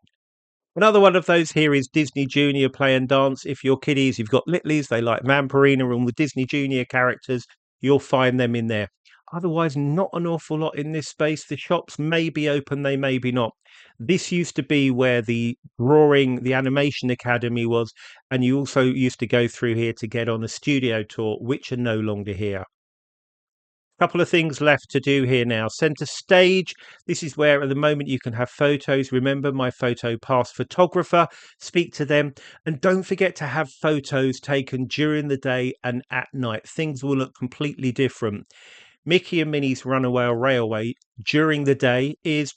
Another one of those here is Disney Junior Play and Dance. If you're kiddies, you've got Littlies, they like Vampirina and the Disney Junior characters, you'll find them in there. Otherwise, not an awful lot in this space. The shops may be open, they may be not. This used to be where the animation academy was, and you also used to go through here to get on a studio tour, which are no longer here. Couple of things left to do here now. Center stage. This is where at the moment you can have photos. Remember my photo pass photographer. Speak to them. And don't forget to have photos taken during the day and at night. Things will look completely different. Mickey and Minnie's Runaway Railway during the day is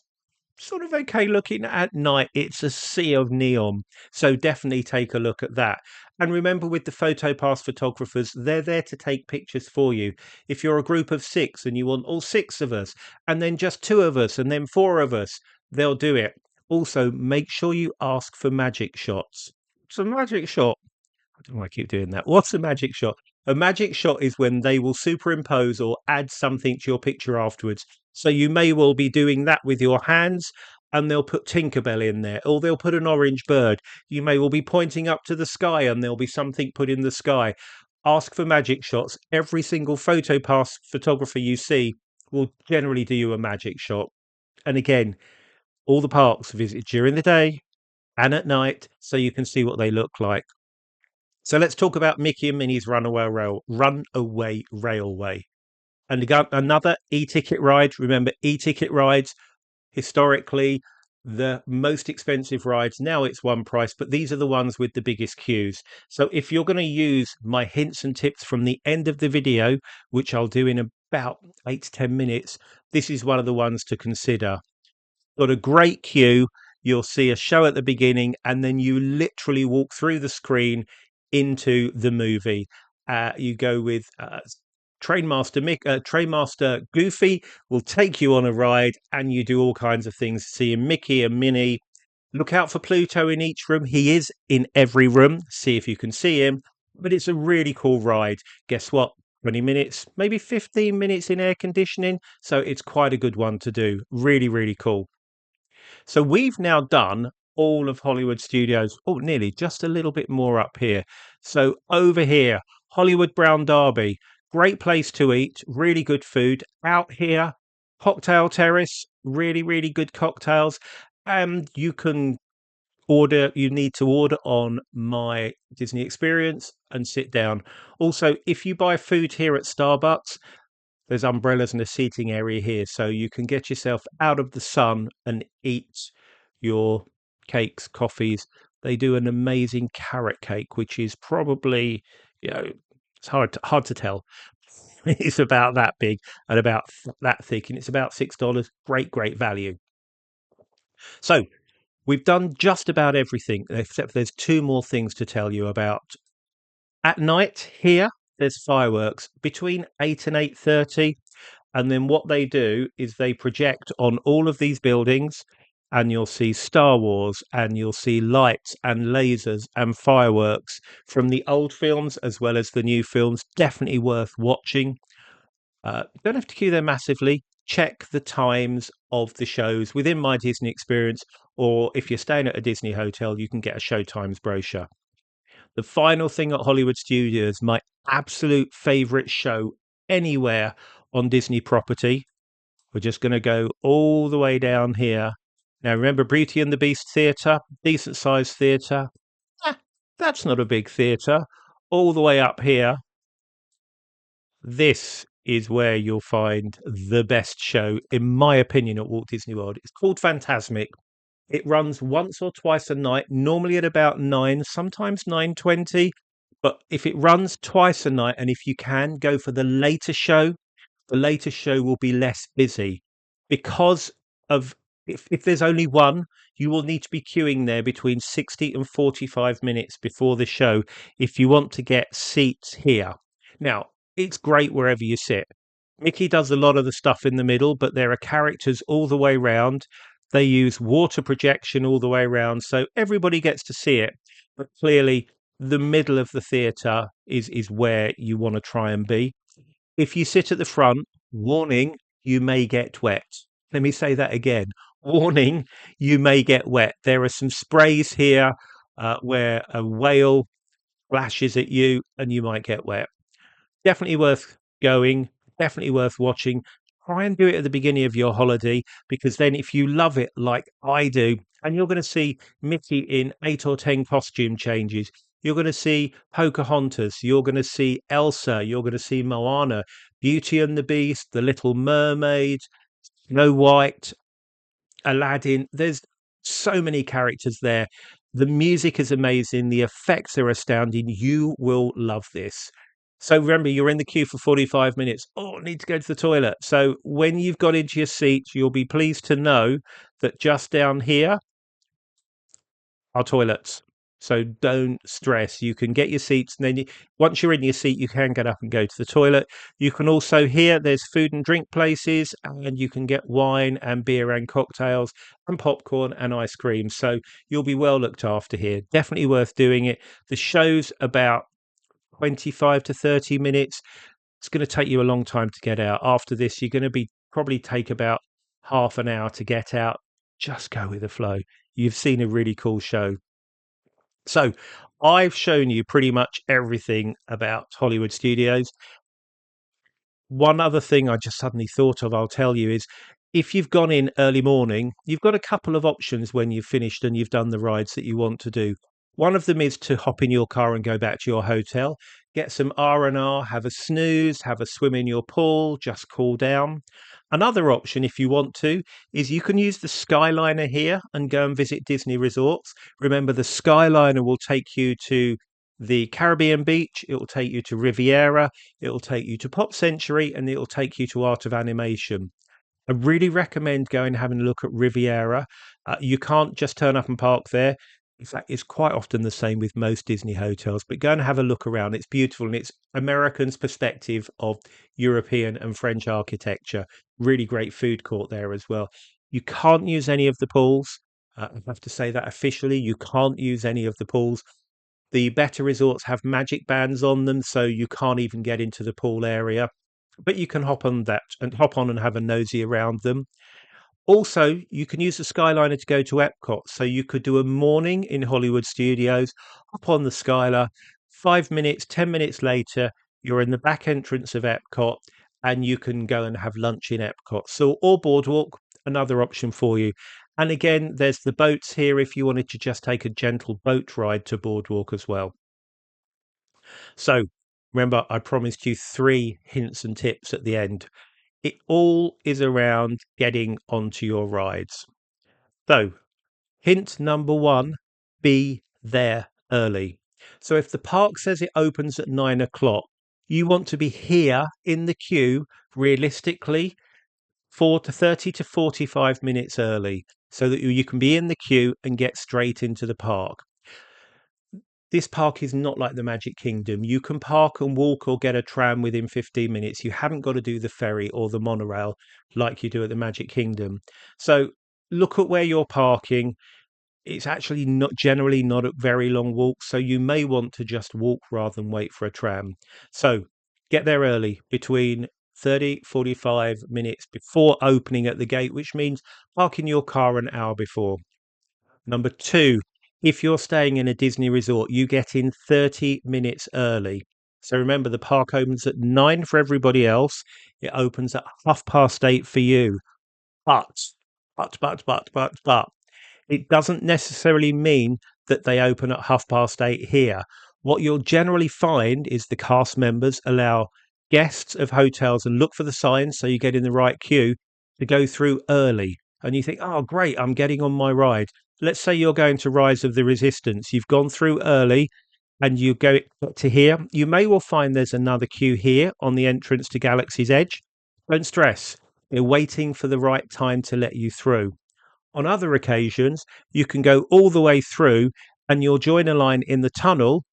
sort of okay looking. At night it's a sea of neon, so definitely take a look at that. And remember, with the PhotoPass photographers, they're there to take pictures for you. If you're a group of 6 and you want all 6 of us, and then just 2 of us, and then 4 of us, they'll do it. Also, make sure you ask for magic shots. It's a magic shot. I don't know why I keep doing that. What's a magic shot? A magic shot is when they will superimpose or add something to your picture afterwards. So you may well be doing that with your hands, and they'll put Tinkerbell in there, or they'll put an orange bird. You may well be pointing up to the sky, and there'll be something put in the sky. Ask for magic shots. Every single PhotoPass photographer you see will generally do you a magic shot. And again, all the parks visit during the day and at night, so you can see what they look like. So let's talk about Mickey and Minnie's Runaway Railway. And again, another e-ticket ride. Remember, e-ticket rides, historically, the most expensive rides. Now it's one price, but these are the ones with the biggest queues. So if you're going to use my hints and tips from the end of the video, which I'll do in about 8 to 10 minutes, this is one of the ones to consider. Got a great queue. You'll see a show at the beginning, and then you literally walk through the screen into the movie. You go with Trainmaster Goofy will take you on a ride, and you do all kinds of things, seeing Mickey and Minnie. Look out for Pluto in each room. He is in every room. See if you can see him. But it's a really cool ride. Guess what? 20 minutes, maybe 15 minutes in air conditioning. So it's quite a good one to do. Really, really cool. So we've now done all of Hollywood Studios. Oh, nearly just a little bit more up here. So over here, Hollywood Brown Derby, great place to eat, really good food. Out here, Cocktail Terrace, really, really good cocktails. And you need to order on my Disney Experience and sit down. Also, if you buy food here at Starbucks, there's umbrellas and a seating area here, so you can get yourself out of the sun and eat your cakes, coffees. They do an amazing carrot cake, which is probably, it's hard to tell. It's about that big and about that thick, and it's about $6. Great value. So we've done just about everything, except there's two more things to tell you about. At night here, there's fireworks between 8 and 8:30, and then what they do is they project on all of these buildings, and you'll see Star Wars, and you'll see lights and lasers and fireworks from the old films as well as the new films. Definitely worth watching. Don't have to queue there massively. Check the times of the shows within My Disney Experience, or if you're staying at a Disney hotel, you can get a Showtimes brochure. The final thing at Hollywood Studios, my absolute favorite show anywhere on Disney property. We're just going to go all the way down here. Now, remember Beauty and the Beast Theatre, decent sized theatre. That's not a big theatre. All the way up here, this is where you'll find the best show, in my opinion, at Walt Disney World. It's called Fantasmic. It runs once or twice a night, normally at about 9, sometimes 9:20. But if it runs twice a night, and if you can, go for the later show will be less busy because of if there's only one, you will need to be queuing there between 60 and 45 minutes before the show if you want to get seats here. Now, it's great wherever you sit. Mickey does a lot of the stuff in the middle, but there are characters all the way round. They use water projection all the way around, so everybody gets to see it. But clearly, the middle of the theatre is where you want to try and be. If you sit at the front, warning, you may get wet. Let me say that again. Warning, you may get wet. There are some sprays here where a whale flashes at you and you might get wet. Definitely worth going, definitely worth watching. Try and do it at the beginning of your holiday, because then if you love it like I do, and you're going to see Mickey in 8 or 10 costume changes, you're going to see Pocahontas, you're going to see Elsa, you're going to see Moana, Beauty and the Beast, The Little Mermaid, Snow White, Aladdin. There's so many characters there. The music is amazing. The effects are astounding. You will love this. So remember, you're in the queue for 45 minutes. Oh, I need to go to the toilet. So when you've got into your seat, you'll be pleased to know that just down here are toilets. So don't stress. You can get your seats, and then once you're in your seat, you can get up and go to the toilet. You can also here, there's food and drink places, and you can get wine and beer and cocktails and popcorn and ice cream. So you'll be well looked after here. Definitely worth doing it. The show's about 25 to 30 minutes. It's going to take you a long time to get out. After this, you're going to be probably take about half an hour to get out. Just go with the flow. You've seen a really cool show. So I've shown you pretty much everything about Hollywood Studios. One other thing I just suddenly thought of, I'll tell you, is if you've gone in early morning, you've got a couple of options when you've finished and you've done the rides that you want to do. One of them is to hop in your car and go back to your hotel, get some R&R, have a snooze, have a swim in your pool, just cool down. Another option, if you want to, is you can use the Skyliner here and go and visit Disney resorts. Remember, the Skyliner will take you to the Caribbean beach, it will take you to Riviera, it will take you to Pop Century, and it will take you to Art of Animation. I really recommend going and having a look at Riviera. You can't just turn up and park there. In fact, it's quite often the same with most Disney hotels, but go and have a look around. It's beautiful, and it's Americans' perspective of European and French architecture. Really great food court there as well. You can't use any of the pools. I have to say that officially, you can't use any of the pools. The better resorts have magic bands on them, so you can't even get into the pool area. But you can hop on and have a nosy around them. Also, you can use the Skyliner to go to Epcot. So you could do a morning in Hollywood Studios, hop on the Skyliner, 5 minutes, 10 minutes later, you're in the back entrance of Epcot, and you can go and have lunch in Epcot. So, or Boardwalk, another option for you. And again, there's the boats here if you wanted to just take a gentle boat ride to Boardwalk as well. So, remember, I promised you 3 hints and tips at the end. It all is around getting onto your rides. So, Hint number one, be there early. So if the park says it opens at 9 o'clock, you want to be here in the queue realistically 30 to 45 minutes early so that you can be in the queue and get straight into the park. This park is not like the Magic Kingdom. You can park and walk or get a tram within 15 minutes. You haven't got to do the ferry or the monorail like you do at the Magic Kingdom. So look at where you're parking. It's actually not generally not a very long walk, so you may want to just walk rather than wait for a tram. So get there early, between 30-45 minutes before opening at the gate, which means parking your car an hour before. Number two, if you're staying in a Disney resort, you get in 30 minutes early. So remember, the park opens at 9 for everybody else. It opens at 8:30 for you. But it doesn't necessarily mean that they open at 8:30 here. What you'll generally find is the cast members allow guests of hotels, and look for the signs so you get in the right queue, to go through early. And you think, oh, great, I'm getting on my ride. Let's say you're going to Rise of the Resistance. You've gone through early and you go to here. You may well find there's another queue here on the entrance to Galaxy's Edge. Don't stress. They're waiting for the right time to let you through. On other occasions, you can go all the way through and you'll join a line in the tunnel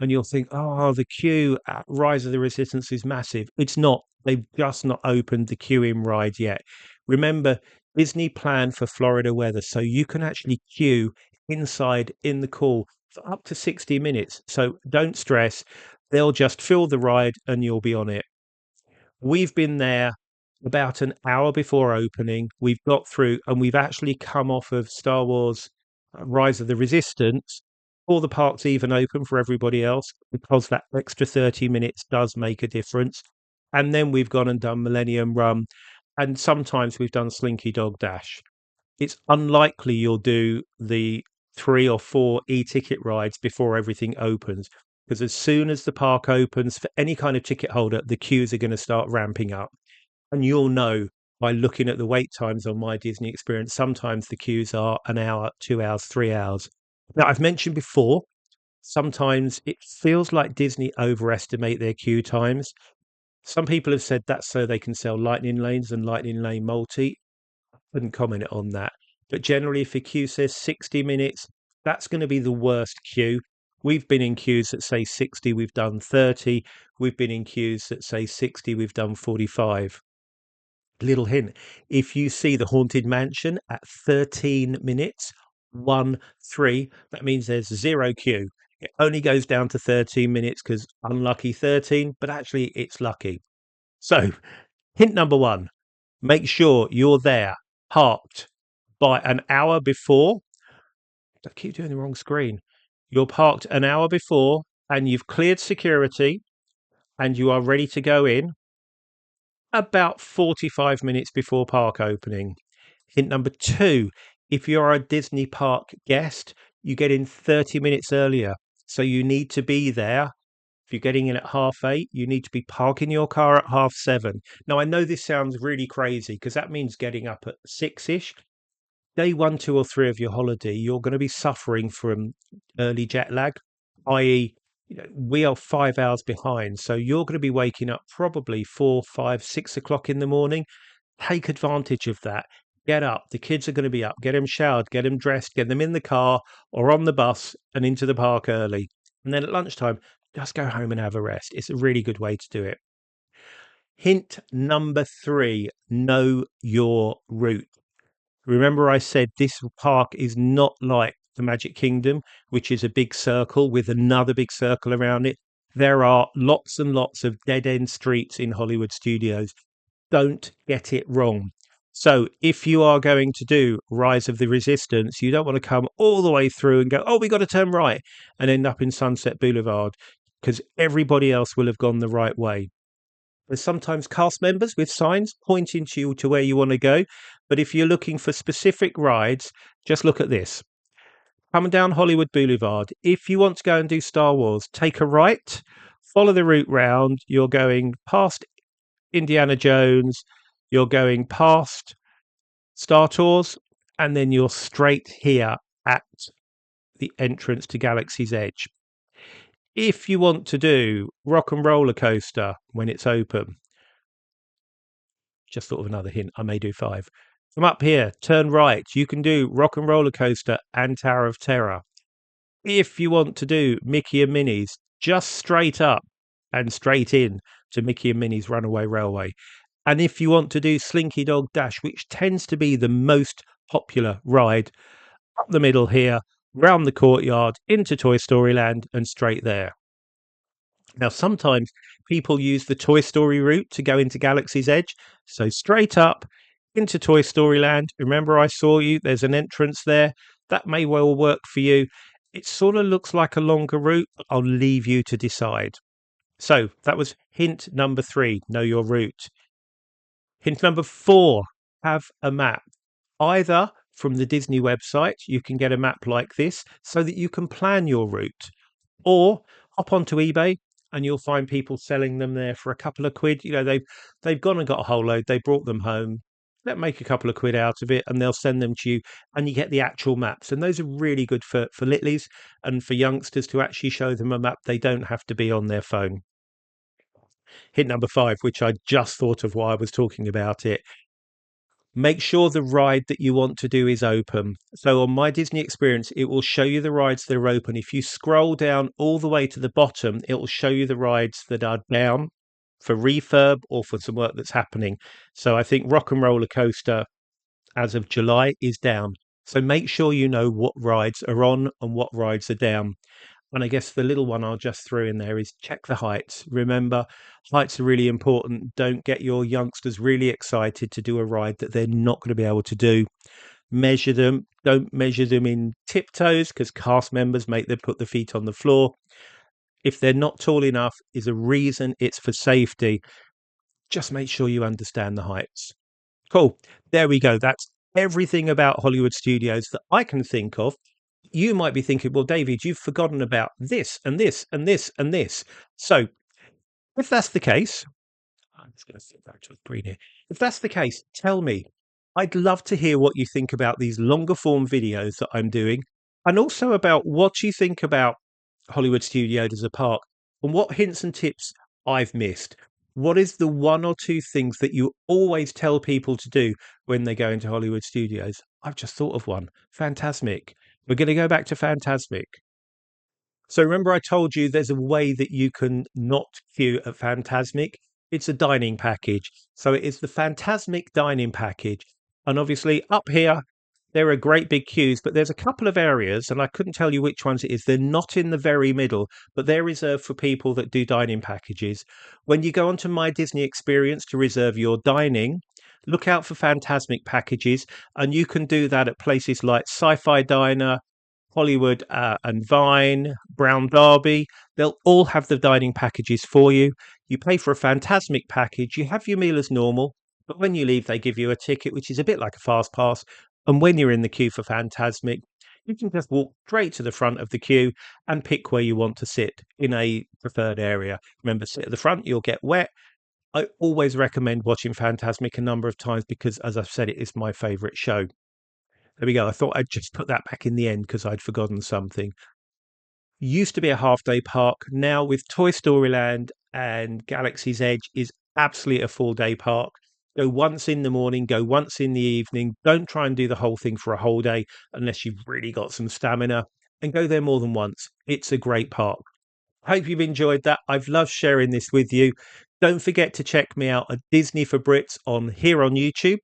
and you'll think, oh, the queue at Rise of the Resistance is massive. It's not. They've just not opened the queue in ride yet. Remember, Disney planned for Florida weather, so you can actually queue inside in the cool for up to 60 minutes. So don't stress. They'll just fill the ride and you'll be on it. We've been there about an hour before opening. We've got through and we've actually come off of Star Wars Rise of the Resistance before the park's even open for everybody else, because that extra 30 minutes does make a difference. And then we've gone and done Millennium Run, and sometimes we've done Slinky Dog Dash. It's unlikely you'll do the 3 or 4 e-ticket rides before everything opens, because as soon as the park opens for any kind of ticket holder, the queues are going to start ramping up. And you'll know by looking at the wait times on My Disney Experience, sometimes the queues are an hour, 2 hours, 3 hours. Now, I've mentioned before, sometimes it feels like Disney overestimate their queue times. Some people have said that's so they can sell Lightning Lanes and Lightning Lane Multi. I couldn't comment on that. But generally, if a queue says 60 minutes, that's going to be the worst queue. We've been in queues that say 60, we've done 30. We've been in queues that say 60, we've done 45. Little hint, if you see the Haunted Mansion at 13 minutes, 1-3, that means there's 0 queue. It only goes down to 13 minutes because unlucky 13, but actually it's lucky. So, hint number one, make sure you're there, parked by an hour before. I keep doing the wrong screen. You're parked an hour before and you've cleared security and you are ready to go in about 45 minutes before park opening. Hint number two, if you're a Disney park guest, you get in 30 minutes earlier. So you need to be there. If you're getting in at 8:30, you need to be parking your car at 7:30. Now, I know this sounds really crazy because that means getting up at 6-ish. Day 1, 2, or 3 of your holiday, you're going to be suffering from early jet lag, i.e., we are 5 hours behind. So you're going to be waking up probably 4, 5, 6 o'clock in the morning. Take advantage of that. Get up. The kids are going to be up. Get them showered, get them dressed, get them in the car or on the bus and into the park early. And then at lunchtime, just go home and have a rest. It's a really good way to do it. Hint number 3, know your route. Remember I said this park is not like the Magic Kingdom, which is a big circle with another big circle around it. There are lots and lots of dead-end streets in Hollywood Studios. Don't get it wrong. So if you are going to do Rise of the Resistance, you don't want to come all the way through and go, oh, we got to turn right and end up in Sunset Boulevard, because everybody else will have gone the right way. There's sometimes cast members with signs pointing to you to where you want to go. But if you're looking for specific rides, just look at this. Coming down Hollywood Boulevard, if you want to go and do Star Wars, take a right, follow the route round. You're going past Indiana Jones, you're going past Star Tours, and then you're straight here at the entrance to Galaxy's Edge. If you want to do Rock and Roller Coaster when it's open, just sort of another hint, I may do 5. From up here, turn right. You can do Rock and Roller Coaster and Tower of Terror. If you want to do Mickey and Minnie's, just straight up and straight in to Mickey and Minnie's Runaway Railway. And if you want to do Slinky Dog Dash, which tends to be the most popular ride, up the middle here, round the courtyard, into Toy Story Land, and straight there. Now, sometimes people use the Toy Story route to go into Galaxy's Edge. So straight up into Toy Story Land. Remember, I saw you. There's an entrance there. That may well work for you. It sort of looks like a longer route. I'll leave you to decide. So that was hint number 3, know your route. Hint number 4, have a map. Either from the Disney website, you can get a map like this so that you can plan your route, or hop onto eBay and you'll find people selling them there for a couple of quid. You know, they've gone and got a whole load, they brought them home. Let make a couple of quid out of it and they'll send them to you and you get the actual maps. And those are really good for littlies and for youngsters to actually show them a map. They don't have to be on their phone. Hint number 5, which I just thought of while I was talking about it. Make sure the ride that you want to do is open. So on My Disney Experience, it will show you the rides that are open. If you scroll down all the way to the bottom, it will show you the rides that are down for refurb or for some work that's happening. So I think Rock and Roller Coaster, as of July, is down. So make sure you know what rides are on and what rides are down. And I guess the little one I'll just throw in there is check the heights. Remember, heights are really important. Don't get your youngsters really excited to do a ride that they're not going to be able to do. Measure them. Don't measure them in tiptoes because cast members make them put the feet on the floor. If they're not tall enough, is a reason. It's for safety. Just make sure you understand the heights. Cool. There we go. That's everything about Hollywood Studios that I can think of. You might be thinking, well, David, you've forgotten about this and this and this and this. So if that's the case, I'm just going to sit back to the screen here. If that's the case, tell me. I'd love to hear what you think about these longer form videos that I'm doing, and also about what you think about Hollywood Studios as a park and what hints and tips I've missed. What is the 1 or 2 things that you always tell people to do when they go into Hollywood Studios? I've just thought of one. Phantasmic. We're going to go back to Phantasmic. So remember I told you there's a way that you can not queue at Phantasmic. It's a dining package. So it is the Phantasmic dining package. And obviously up here, there are great big queues, but there's a couple of areas, and I couldn't tell you which ones it is. They're not in the very middle, but they're reserved for people that do dining packages. When you go onto My Disney Experience to reserve your dining, look out for Phantasmic packages, and you can do that at places like Sci-Fi Diner, Hollywood and Vine, Brown Derby. They'll all have the dining packages for you. You pay for a Phantasmic package. You have your meal as normal, but when you leave, they give you a ticket, which is a bit like a fast pass. And when you're in the queue for Phantasmic, you can just walk straight to the front of the queue and pick where you want to sit in a preferred area. Remember, sit at the front, you'll get wet. I always recommend watching Phantasmic a number of times because, as I've said, it is my favourite show. There we go. I thought I'd just put that back in the end because I'd forgotten something. Used to be a half-day park. Now with Toy Story Land and Galaxy's Edge is absolutely a full-day park. Go once in the morning, go once in the evening. Don't try and do the whole thing for a whole day unless you've really got some stamina, and go there more than once. It's a great park. Hope you've enjoyed that. I've loved sharing this with you. Don't forget to check me out at Disney for Brits on YouTube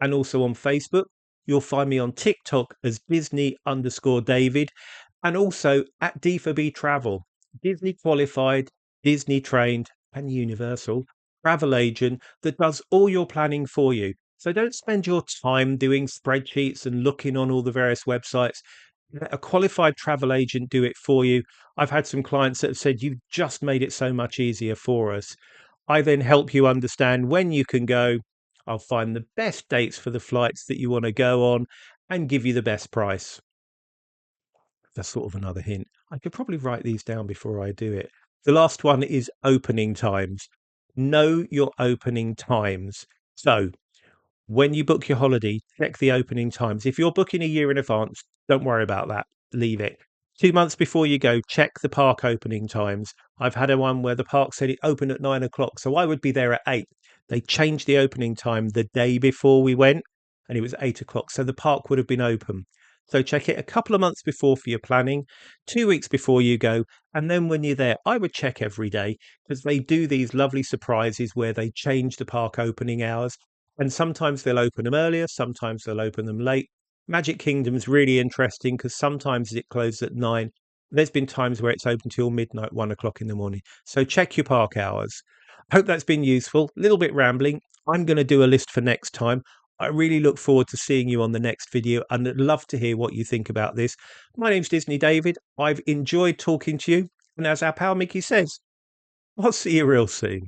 and also on Facebook. You'll find me on TikTok as Disney_David and also at D4B Travel, Disney qualified, Disney trained and Universal travel agent that does all your planning for you. So don't spend your time doing spreadsheets and looking on all the various websites. Let a qualified travel agent do it for you. I've had some clients that have said, you've just made it so much easier for us. I then help you understand when you can go. I'll find the best dates for the flights that you want to go on and give you the best price. That's sort of another hint. I could probably write these down before I do it. The last one is opening times. Know your opening times. So When you book your holiday, check the opening times. If you're booking a year in advance, don't worry about that. Leave it. 2 months before you go, check the park opening times. I've had a one where the park said it opened at 9 o'clock, so I would be there at 8. They changed the opening time the day before we went, and it was 8 o'clock, so the park would have been open. So check it a couple of months before for your planning, 2 weeks before you go, and then when you're there, I would check every day because they do these lovely surprises where they change the park opening hours. And sometimes they'll open them earlier, sometimes they'll open them late. Magic Kingdom's really interesting because sometimes it closes at 9. There's been times where it's open till midnight, 1 o'clock in the morning. So check your park hours. I hope that's been useful. A little bit rambling. I'm going to do a list for next time. I really look forward to seeing you on the next video and I'd love to hear what you think about this. My name's Disney David. I've enjoyed talking to you. And as our pal Mickey says, I'll see you real soon.